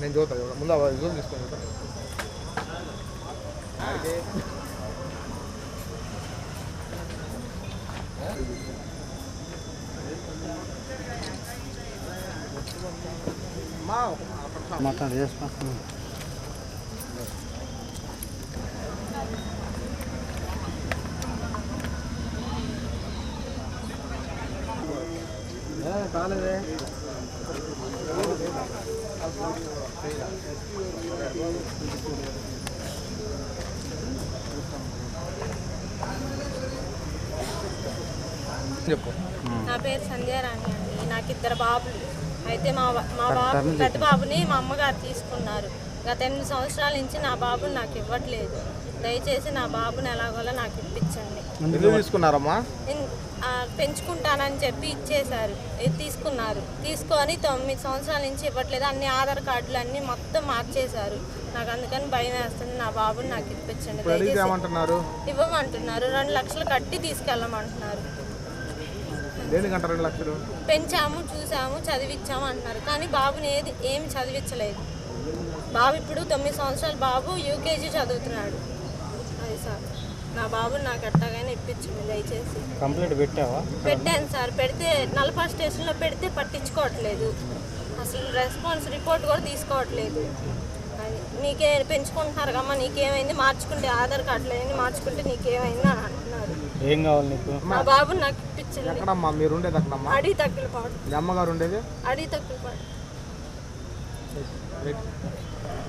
నేను చూస్తాను ముందు జూమ్ తీసుకొని మాట్లాడి చేసుకుంటున్నాను. కాలేదే చెప్పు. నా పేరు సంధ్యారాణి అండి. నాకు 2 బాబులు. అయితే మా బాబు పెద్ద బాబుని మా అమ్మగారు తీసుకున్నారు. గత 8 సంవత్సరాల నుంచి నా బాబుని నాకు ఇవ్వట్లేదు. దయచేసి నా బాబుని ఎలాగోలా నాకు ఇప్పించండి. ఎందుకు తీసుకున్నారమ్మా? పెంచుకుంటానని చెప్పి ఇచ్చేశారు, తీసుకున్నారు. తీసుకొని 9 సంవత్సరాల నుంచి ఇవ్వట్లేదు. అన్ని ఆధార్ కార్డులు అన్నీ మొత్తం మార్చేశారు. నాకు అందుకని భయం వేస్తుంది. నా బాబుని నాకు ఇప్పించండి. ఇవ్వమంటున్నారు. 2 లక్షలు కట్టి తీసుకెళ్ళమంటున్నారు. దేనికంట 2 లక్షలు? పెంచాము, చూసాము, చదివించాము అంటున్నారు. కానీ బాబుని ఏమి చదివించలేదు. బాబు ఇప్పుడు 9 సంవత్సరాల బాబు యూకేజీ చదువుతున్నాడు. అది సార్, నా బాబుని నాకు ఎట్టగానే ఇప్పించండి దయచేసి. కంప్లీట్ పెట్టావా? పెట్టాను సార్. పెడితే నల్పా స్టేషన్లో పెడితే పట్టించుకోవట్లేదు. అసలు రెస్పాన్స్ రిపోర్ట్ కూడా తీసుకోవట్లేదు. అది నీకే పెంచుకుంటున్నారు కమ్మా, నీకేమైంది, మార్చుకుంటే ఆధార్ కార్డులు అవన్నీ మార్చుకుంటే నీకేమైంది అని అంటున్నారు. ఏం కావాలి నీకు? మా బాబుని నాకు ఇప్పించండి. ఎక్కడమ్మా మీరు ఉండేది? అక్కడమ్మా అడి తక్కులపాడు. మీ అమ్మగారు ఉండేది అడి తక్కులపాడు.